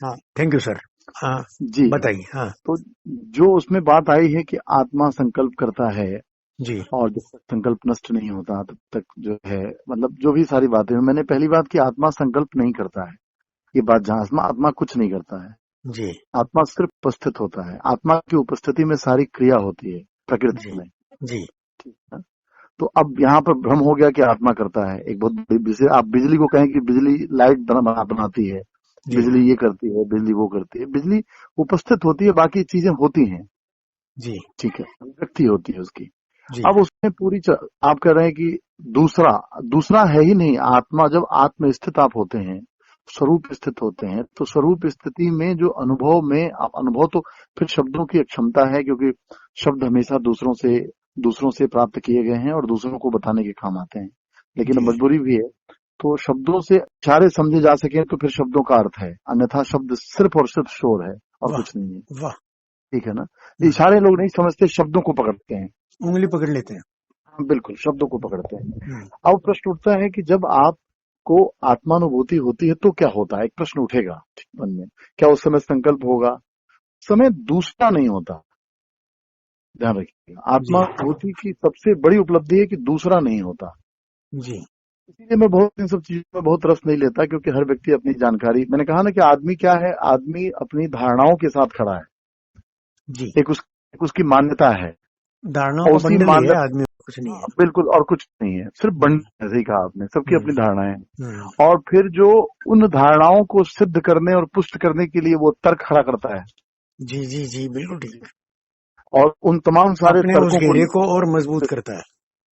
हाँ, thank you sir. हाँ, जी। बताइए। हाँ तो जो उसमें बात आई है कि आत्मा संकल्प करता है जी और जब तक संकल्प नष्ट नहीं होता तब तक जो है, मतलब जो भी सारी बातें, मैंने पहली बात की आत्मा संकल्प नहीं करता है, ये बात जहां आत्मा आत्मा कुछ नहीं करता है। जी आत्मा सिर्फ उपस्थित होता है, आत्मा की उपस्थिति में सारी क्रिया होती है जी प्रकृति में। जी ठीक है। तो अब यहाँ पर भ्रम हो गया कि आत्मा करता है। एक बहुत बड़ी जैसे आप बिजली को कहें कि बिजली लाइट बनाती है, जी बिजली ये करती है, बिजली वो करती है, बिजली उपस्थित होती है, बाकी चीजें होती हैं। जी ठीक है, अभिव्यक्ति होती है उसकी। जी अब उसमें आप कह रहे हैं कि दूसरा दूसरा है ही नहीं। आत्मा जब आत्म स्थित आप होते हैं, स्वरूप स्थित होते हैं, तो स्वरूप स्थिति में जो अनुभव में आप अनुभव, तो फिर शब्दों की क्षमता है, क्योंकि शब्द हमेशा दूसरों से प्राप्त किए गए हैं और दूसरों को बताने के काम आते हैं। लेकिन अब जी। मजबूरी भी है, तो शब्दों से इशारे समझे जा सके तो फिर शब्दों का अर्थ है, अन्यथा शब्द सिर्फ और सिर्फ शोर है और वाह कुछ नहीं है। वाह। ठीक है ना। हम्म, इशारे लोग नहीं समझते, शब्दों को पकड़ते हैं। उंगली पकड़ लेते हैं। हाँ, बिल्कुल शब्दों को पकड़ते हैं। हम्म, अब प्रश्न उठता है कि जब आपको आत्मानुभूति होती है तो क्या होता है, एक प्रश्न उठेगा मन में। क्या उस समय संकल्प होगा? समय दूसरा नहीं होता, ध्यान रखिएगा। जी आत्मानुभूति की सबसे बड़ी उपलब्धि है कि दूसरा नहीं होता। जी इसीलिए मैं बहुत इन सब चीजों में बहुत रस नहीं लेता, क्योंकि हर व्यक्ति अपनी जानकारी, मैंने कहा ना कि आदमी क्या है, आदमी अपनी धारणाओं के साथ खड़ा है। जी। एक उसकी मान्यता है, धारणाओं और का उसी बंडल ही है मान्यता, आदमी, कुछ नहीं है। बिल्कुल, और कुछ नहीं है, सिर्फ हम्म, बंधन है। सही कहा आपने, सबकी हम्म, अपनी धारणाएं हैं। हम्म, और फिर जो उन धारणाओं को सिद्ध करने और पुष्ट करने के लिए वो तर्क खड़ा करता है, जी जी जी, बिल्कुल ठीक। और उन तमाम सारे अपने उस तर्कों को, घेरे को और मजबूत करता है।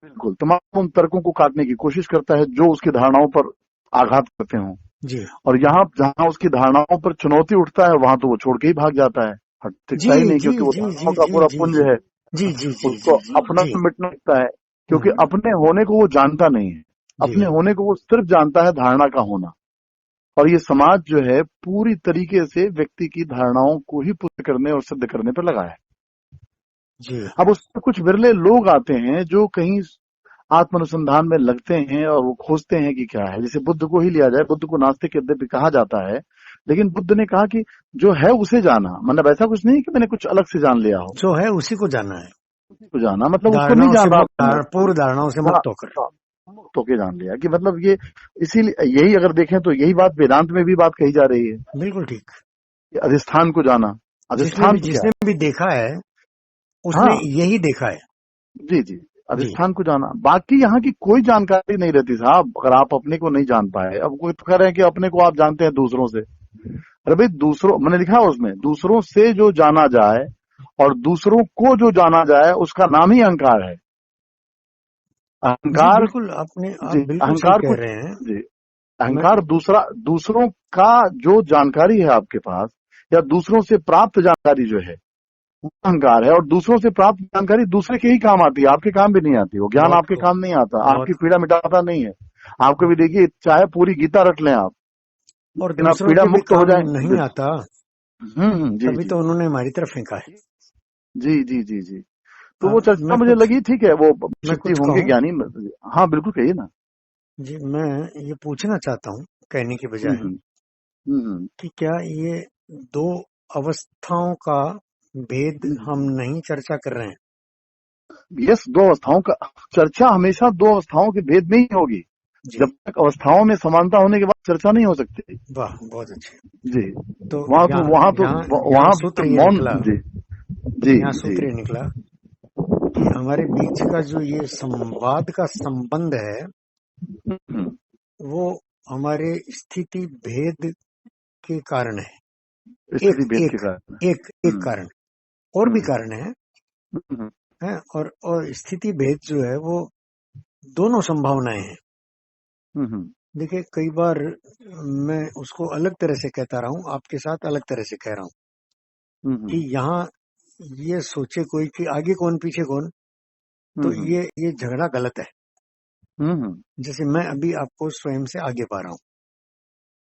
बिल्कुल तमाम उन तर्कों को काटने की कोशिश करता है जो उसकी धारणाओं पर आघात करते हों। जी और यहाँ जहां उसकी धारणाओं पर चुनौती उठता है, वहां तो वो छोड़ के ही भाग जाता है, जी टिकता ही नहीं, जी क्योंकि वो जी जी धारणाओं का जी पूरा जी पुंज जी है। जी जी जी उसको जी जी अपना जी। मिटना लगता है, क्योंकि हम्म, अपने होने को वो जानता नहीं है। जी अपने होने को वो सिर्फ जानता है धारणा का होना। और ये समाज जो है पूरी तरीके से व्यक्ति की धारणाओं को ही पुष्ट करने और सिद्ध करने पर लगा है। जी अब उसमें कुछ विरले लोग आते हैं जो कहीं आत्म अनुसंधान में लगते हैं और वो खोजते हैं कि क्या है। जैसे बुद्ध को ही लिया जाए, बुद्ध को नास्तिक यद्यपि कहा जाता है, लेकिन बुद्ध ने कहा कि जो है उसे जाना, मतलब ऐसा कुछ नहीं कि मैंने कुछ अलग से जान लिया हो। जो है उसी को जानना है। उसी को जाना मतलब उसको नहीं धारणाओं से जान रहा मुक्त, था मैं। पूर्व धारणाओं से हाँ, मुक्त होकर। हाँ, मुक्त होके जान लिया कि मतलब ये, इसीलिए यही अगर देखें तो यही बात वेदांत में भी बात कही जा रही है बिल्कुल ठीक। कि अधिष्ठान को जाना। अधिष्ठान तो क्या जिसने है? भी देखा है उसने हाँ, यही देखा है। जी जी, जी अधिष्ठान को जाना। बाकी यहाँ की कोई जानकारी नहीं रहती साहब, अगर आप अपने को नहीं जान पाए। अब कोई तो कह रहे हैं कि अपने को आप जानते हैं दूसरों से। अरे भाई, दूसरों, मैंने लिखा है उसमें, दूसरों से जो जाना जाए और दूसरों को जो जाना जाए उसका नाम ही अहंकार है। जी अहंकार, बिल्कुल, आप जी, बिल्कुल सही अहंकार कह कुछ, रहे हैं। जी, मैं अहंकार दूसरों का जो जानकारी है आपके पास, या दूसरों से प्राप्त जानकारी जो है, वो अहंकार है। और दूसरों से प्राप्त जानकारी दूसरे के ही काम आती है, आपके काम भी नहीं आती। वो ज्ञान बहुत आपके खूब, काम नहीं आता, बहुत आपकी खूब। पीड़ा मिटाता नहीं है। आपको भी देखिए, चाहे पूरी गीता रट लें आप, और लेकिन आप दूसरों पीड़ा के भी मुक्त हो काम जाए, नहीं आता, जी तभी जी तो उन्होंने हमारी तरफ फेंका है। जी जी जी जी। तो वो चर्चा मैं मुझे कुछ लगी, ठीक है, वो मैं शिव जी कुछ होंगे कहूँ। ज्ञानी। हाँ, बिल्कुल कहिए ना। जी, मैं ये पूछना चाहता हूँ कहने की हम्म बजाय हम्म हम्म कि क्या ये दो अवस्थाओं का भेद हम हम्म। नहीं चर्चा कर रहे हैं? यस, दो अवस्थाओं का चर्चा हमेशा दो अवस्थाओं के भेद में ही होगी। जी, जब तक अवस्थाओं में समानता होने के बाद चर्चा नहीं हो सकती। वाह, बहुत अच्छे। जी, तो वहां तो यहाँ वहां तो यहाँ यहाँ वहां सूत्र बिल्कुल ये मौन। निकला, जी जी यहाँ जी। सूत्र ये निकला कि हमारे बीच का जो ये संवाद का संबंध है, वो हमारे स्थिति भेद के कारण है। स्थिति एक भेद के एक कारण। एक हम्म कारण, और भी हम्म कारण है। हम्म हैं, और स्थिति भेद जो है वो दोनों संभावनाएं हैं। हम्म देखिए, कई बार मैं उसको अलग तरह से कहता रहा हूँ, आपके साथ अलग तरह से कह रहा हूँ कि हम्म यहाँ ये सोचे कोई कि आगे कौन पीछे कौन, तो हम्म ये झगड़ा गलत है। हम्म जैसे मैं अभी आपको स्वयं से आगे पा रहा हूँ,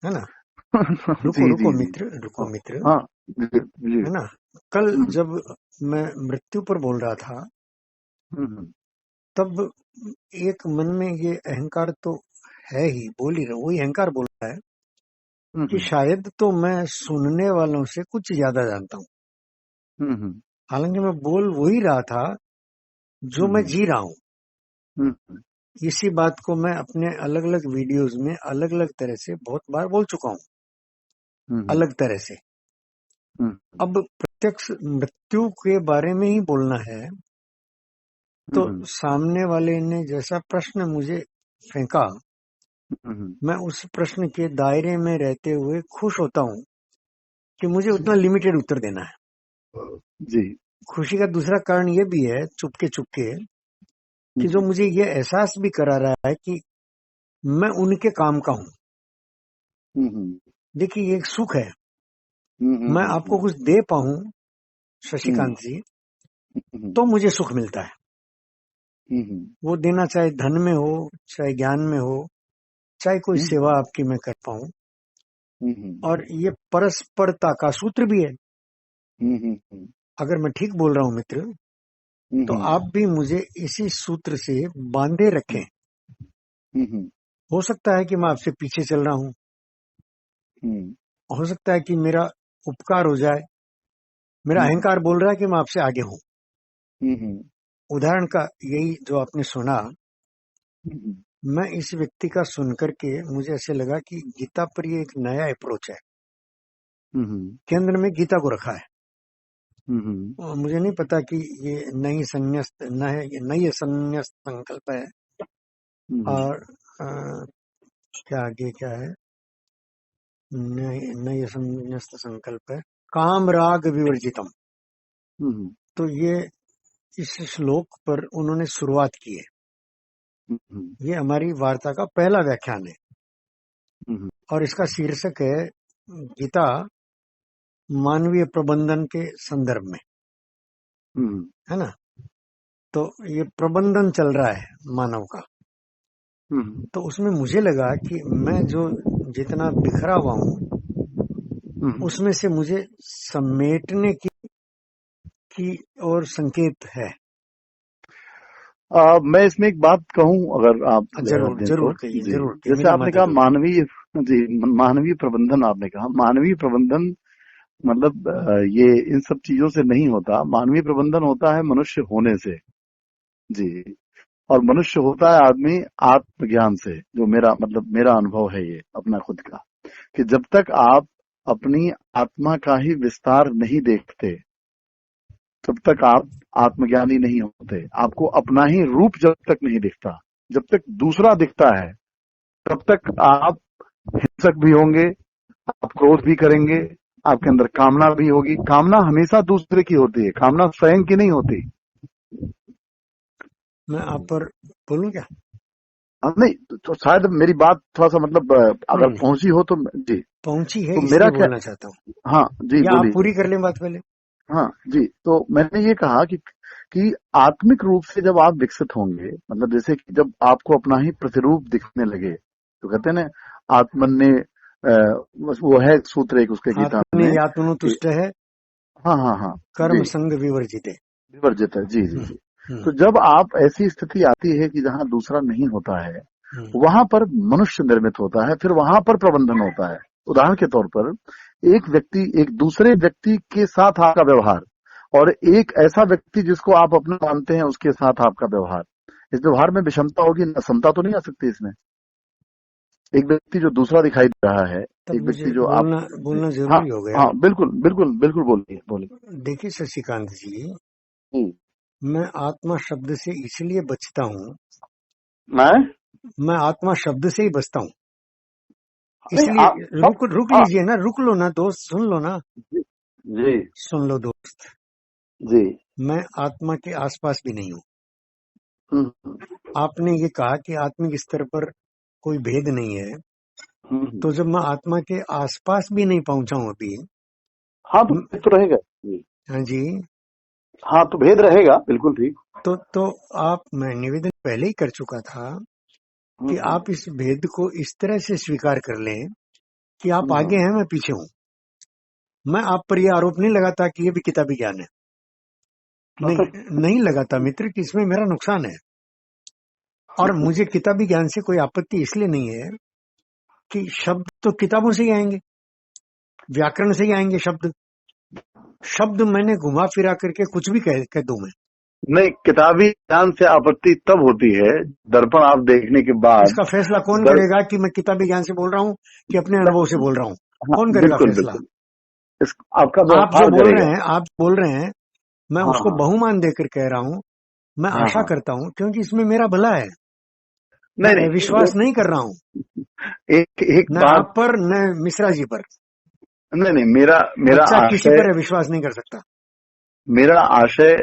है ना। रुको जी रुको जी जी। मित्र, रुको हाँ मित्र, हाँ, जी जी। है ना। कल हम्म जब मैं मृत्यु पर बोल रहा था, हम्म तब एक मन में ये अहंकार तो है ही, बोल ही रहा, वही अहंकार बोल रहा है कि शायद तो मैं सुनने वालों से कुछ ज्यादा जानता हूँ। हालांकि मैं बोल वही रहा था जो मैं जी रहा हूँ। इसी बात को मैं अपने अलग अलग वीडियोस में अलग अलग तरह से बहुत बार बोल चुका हूँ, अलग तरह से। अब प्रत्यक्ष मृत्यु के बारे में ही बोलना है तो सामने वाले ने जैसा प्रश्न मुझे फेंका, मैं उस प्रश्न के दायरे में रहते हुए खुश होता हूँ कि मुझे उतना लिमिटेड उत्तर देना है जी। खुशी का दूसरा कारण ये भी है, चुपके चुपके, कि जो मुझे ये एहसास भी करा रहा है कि मैं उनके काम का हूँ। देखिए ये एक सुख है। मैं आपको कुछ दे पाऊं शशिकांत जी तो मुझे सुख मिलता है। वो देना चाहे धन में हो, चाहे ज्ञान में हो, चाहे कोई सेवा आपकी मैं कर पाऊं। और ये परस्परता का सूत्र भी है। अगर मैं ठीक बोल रहा हूं मित्र, तो आप भी मुझे इसी सूत्र से बांधे रखें। हो सकता है कि मैं आपसे पीछे चल रहा हूं, हो सकता है कि मेरा उपकार हो जाए, मेरा अहंकार बोल रहा है कि मैं आपसे आगे हूं। उदाहरण का यही जो आपने सुना, मैं इस व्यक्ति का सुनकर के मुझे ऐसे लगा कि गीता पर ये एक नया अप्रोच है। केंद्र में गीता को रखा है। और मुझे नहीं पता कि ये नई संन्यास्त संकल्प है और क्या आगे क्या है, नई संन्यास्त संकल्प है, काम राग विवर्जितम। तो ये इस श्लोक पर उन्होंने शुरुआत की है। ये हमारी वार्ता का पहला व्याख्यान है और इसका शीर्षक है गीता मानवीय प्रबंधन के संदर्भ में, है ना। तो ये प्रबंधन चल रहा है मानव का। तो उसमें मुझे लगा कि मैं जो जितना बिखरा हुआ हूं उसमें से मुझे समेटने की और संकेत है। मैं इसमें एक बात कहूं, अगर आप जरूर दें जरूर तो। कहिए, जी, जरूर जैसे आपने कहा मानवीय प्रबंधन, आपने कहा मानवीय प्रबंधन मतलब ये इन सब चीजों से नहीं होता। मानवीय प्रबंधन होता है मनुष्य होने से। जी। और मनुष्य होता है आदमी आत्मज्ञान से, जो मेरा अनुभव है ये अपना खुद का, कि जब तक आप अपनी आत्मा का ही विस्तार नहीं देखते तब तक आप आत्मज्ञानी नहीं होते। आपको अपना ही रूप जब तक नहीं दिखता, जब तक दूसरा दिखता है, तब तक आप हिंसक भी होंगे, आप क्रोध भी करेंगे, आपके अंदर कामना भी होगी। कामना हमेशा दूसरे की होती है, कामना स्वयं की नहीं होती। मैं आप पर बोलूं क्या? नहीं तो शायद मेरी बात थोड़ा सा अगर पहुंची हो तो। जी पहुंची है, तो इसलिए मेरा क्या, बोलना चाहता हूँ। हाँ जी या आप बोलिए। पूरी कर लें बात पहले। हाँ जी, तो मैंने ये कहा कि आत्मिक रूप से जब आप विकसित होंगे, मतलब जैसे कि जब आपको अपना ही प्रतिरूप दिखने लगे, तो कहते हैं ना आत्मन्य, वो है सूत्र एक उसके गीता आत्मने में यात्मनो कि तुष्ट है, हाँ हाँ हाँ कर्म जी, संग विवर्जित है। विवर्जित है। जी जी जी। तो जब आप ऐसी स्थिति आती है कि जहाँ दूसरा नहीं होता है, वहां पर मनुष्य निर्मित होता है, फिर वहां पर प्रबंधन होता है। उदाहरण के तौर पर एक व्यक्ति एक दूसरे व्यक्ति के साथ आपका व्यवहार, और एक ऐसा व्यक्ति जिसको आप अपना मानते हैं उसके साथ आपका व्यवहार, इस व्यवहार में विषमता होगी, समता तो नहीं आ सकती इसमें। एक व्यक्ति जो दूसरा दिखाई दे रहा है, तब एक मुझे व्यक्ति जो आप। बोलना हाँ जरूरी हो गया। हाँ, बिल्कुल बिल्कुल बिल्कुल, बोलिए बोलिए। देखिए शशिकांत जी, मैं आत्मा शब्द से इसलिए बचता हूँ, मैं आत्मा शब्द से ही बचता हूँ। इसलिए रुक लीजिए ना, रुक लो ना दोस्त, सुन लो ना। जी सुन लो दोस्त, जी। मैं आत्मा के आसपास भी नहीं हूँ। आपने ये कहा कि आत्मिक स्तर पर कोई भेद नहीं है, तो जब मैं आत्मा के आसपास भी नहीं पहुंचा हूं अभी। हाँ तो भेद तो रहेगा। हाँ जी। हाँ तो भेद रहेगा, बिल्कुल ठीक। तो आप, मैं निवेदन पहले ही कर चुका था कि आप इस भेद को इस तरह से स्वीकार कर लें कि आप आगे हैं, मैं पीछे हूं। मैं आप पर यह आरोप नहीं लगाता कि ये भी किताबी ज्ञान है, नहीं लगाता मित्र, कि इसमें मेरा नुकसान है। और मुझे किताबी ज्ञान से कोई आपत्ति इसलिए नहीं है कि शब्द तो किताबों से ही आएंगे। व्याकरण से ही आएंगे शब्द। शब्द मैंने घुमा फिरा करके कुछ भी कह दूं मैं। नहीं, किताबी ज्ञान से आपत्ति तब होती है दर्पण आप देखने के बाद। इसका फैसला कौन करेगा कि मैं किताबी ज्ञान से बोल रहा हूँ कि अपने अनुभव से बोल रहा हूँ? हाँ, कौन करेगा बिल्कुल फैसला? बिल्कुल। आपका आप जो व्यवहार बोल करेगा। रहे हैं, आप बोल रहे हैं, मैं हाँ उसको हाँ बहुमान देकर कह रहा हूँ। मैं हाँ आशा हाँ। करता हूँ क्योंकि इसमें मेरा भला है। नहीं मैं नहीं, वो विश्वास नहीं कर रहा हूँ एक एक न बात। आप पर न मिश्रा जी पर। नहीं नहीं, मेरा मेरा बच्चा किसी आशय, पर विश्वास नहीं कर सकता। मेरा आशय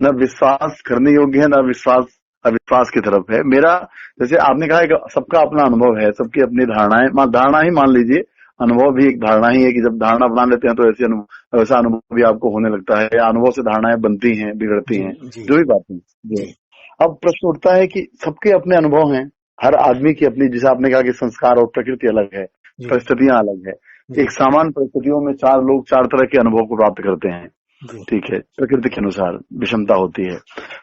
न विश्वास करने योग्य है, न विश्वास अविश्वास की तरफ है मेरा। जैसे आपने कहा है कि सबका अपना अनुभव है, सबकी अपनी धारणाएं, धारणा ही मान लीजिए, अनुभव भी एक धारणा ही है कि जब धारणा बना लेते हैं तो ऐसे वैसा अनुभव भी आपको होने लगता है, या अनुभव से धारणाएं बनती हैं, बिगड़ती जी हैं, जी जो भी बात है जी। जी अब प्रश्न उठता है कि सबके अपने अनुभव हैं, हर आदमी की अपनी, जैसे आपने कहा कि संस्कार और प्रकृति अलग है, जी परिस्थितियां अलग है। जी एक सामान्य परिस्थितियों में चार लोग चार तरह के अनुभव को प्राप्त करते हैं, जी ठीक है, प्रकृति के अनुसार विषमता होती है।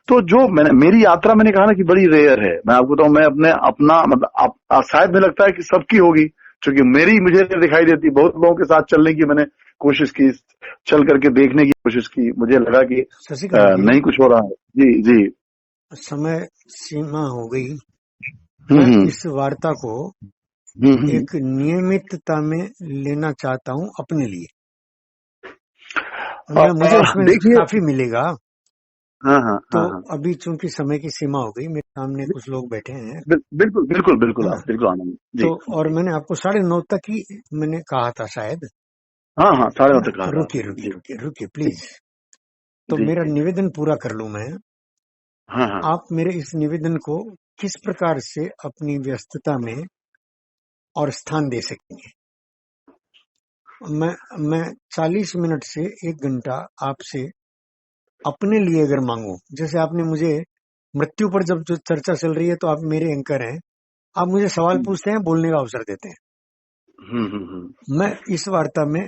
तो जो मेरी यात्रा, मैंने कहा ना कि बड़ी रेयर है। मैं आपको बताऊं, मैं अपना मतलब शायद मुझे लगता है कि सबकी होगी, क्योंकि मेरी मुझे नहीं दिखाई देती। बहुत लोगों के साथ चलने की मैंने कोशिश की, चल करके देखने की कोशिश की, मुझे लगा कि शशिकांत जी, नहीं कुछ हो रहा है। जी जी। समय सीमा हो गई। मैं हम्म इस वार्ता को हम्म। एक नियमितता में लेना चाहता हूं अपने लिए। मुझे उसमें देखिए, काफी मिलेगा। हाँ हाँ तो हाँ हाँ, अभी चूंकि समय की सीमा हो गई, मेरे सामने कुछ लोग बैठे हैं, बिल्कुल बिल्कुल है बिल्कुल, ना? आप बिल्कुल आनंद जी तो और जी। मैंने आपको 9:30 तक ही मैंने कहा था शायद, हाँ हाँ, साढ़े है नौ ना? तक कहा तो था रुकिए आपने रुकिए जी रुकिए रुकिए जी प्लीज। तो जी मेरा जी। निवेदन पूरा कर लूं मैं। हाँ हाँ आप मेरे इस निवेदन को किस प्रकार से अपनी व्यस्तता में और स्थान दे सकेंगे? मैं 40 मिनट से 1 घंटा आपसे अपने लिए अगर मांगू, जैसे आपने मुझे मृत्यु पर जब जो चर्चा चल रही है तो आप मेरे एंकर हैं, आप मुझे सवाल पूछते हैं, बोलने का अवसर देते हैं। मैं इस वार्ता में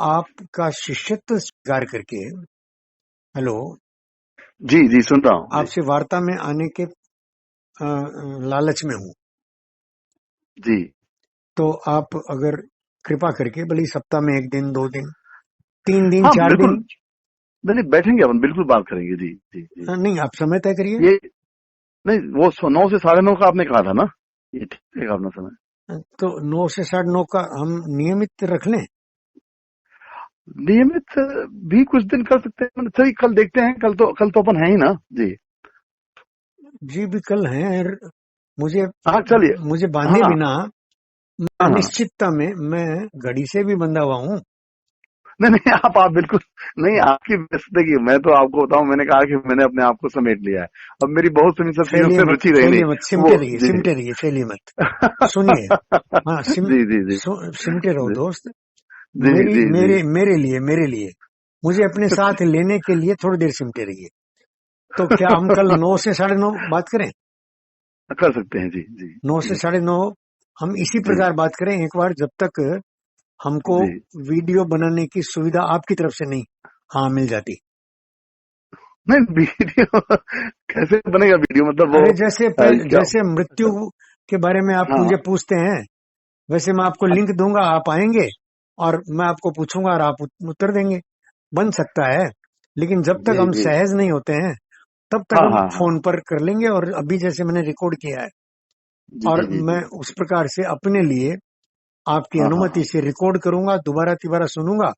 आपका शिष्यत्व स्वीकार करके, हेलो, जी जी, सुन रहा हूँ जी आपसे वार्ता में आने के लालच में हूं। जी। तो आप अगर कृपा करके भले ही सप्ताह में 1 दिन, 2 दिन, 3 दिन, हाँ 4 दिन, बिल्कुल, नहीं नहीं, बैठेंगे अपन, बिल्कुल बात करेंगे जी जी जी। नहीं आप समय तय करिए। ये नहीं, वो 9 से 9:30 का आपने कहा था ना, ये ठीक है अपना समय। तो 9 से 9:30 का हम नियमित रख लें। नियमित भी कुछ दिन कर सकते हैं, सही, कल देखते हैं, कल तो अपन है ही ना जी। जी भी कल हैं। मुझे हाँ चलिए। मुझे बांधे हाँ बिना हाँ हाँ। अनिश्चितता में, मैं घड़ी से भी बंधा हुआ हूँ। नहीं नहीं, आप बिल्कुल नहीं, आपकी व्यस्तता की, मैं तो आपको बताऊं, मैंने कहा कि मैंने अपने आप को समेट लिया है। अब मेरी बहुत सी सब चीजों में रुचि रही नहीं। फैलिए मत, वो सिमटे रहिए, जी सिमटे रहिए, फैलिए मत। सुनिए, हाँ, जी जी जी सिमटे रहो जी दोस्त। जी मेरी जी जी। मेरे लिए मुझे अपने साथ लेने के लिए थोड़ी देर सिमटे रहिए। तो क्या हम कल 9 से 9:30 बात करें? कर सकते हैं जी जी 9 से जी 9:30 हम इसी जी प्रकार बात करें एक बार, जब तक हमको जी। वीडियो बनाने की सुविधा आपकी तरफ से नहीं हाँ मिल जाती। नहीं, वीडियो कैसे बनेगा वीडियो, मतलब वो अरे जैसे क्या? जैसे मृत्यु के बारे में आप हाँ मुझे पूछते हैं, वैसे मैं आपको लिंक दूंगा, आप आएंगे और मैं आपको पूछूंगा और आप उत्तर देंगे। बन सकता है, लेकिन जब तक जी हम जी। सहज नहीं होते हैं तब तक हाँ हम हाँ हाँ। फोन पर कर लेंगे। और अभी जैसे मैंने रिकॉर्ड किया है, जी और जी मैं जी। उस प्रकार से अपने लिए आपकी हाँ हाँ अनुमति हाँ। से रिकॉर्ड करूंगा, दोबारा तिबारा सुनूंगा,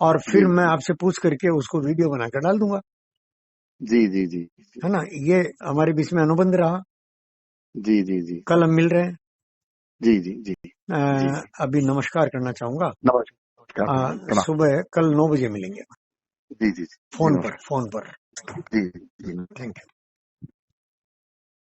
और जी फिर मैं जी आपसे पूछ करके उसको वीडियो बनाकर डाल दूंगा। जी जी जी है ना? ये हमारे बीच में अनुबंध रहा। जी जी जी कल हम मिल रहे हैं। जी जी जी जी जी। अभी नमस्कार करना चाहूंगा। नमस्कार प्रणाम प्रणाम। सुबह कल 9 बजे मिलेंगे, जी जी जी जी, फोन पर, नमस्कार। फोन पर। जी जी जी। Thank you.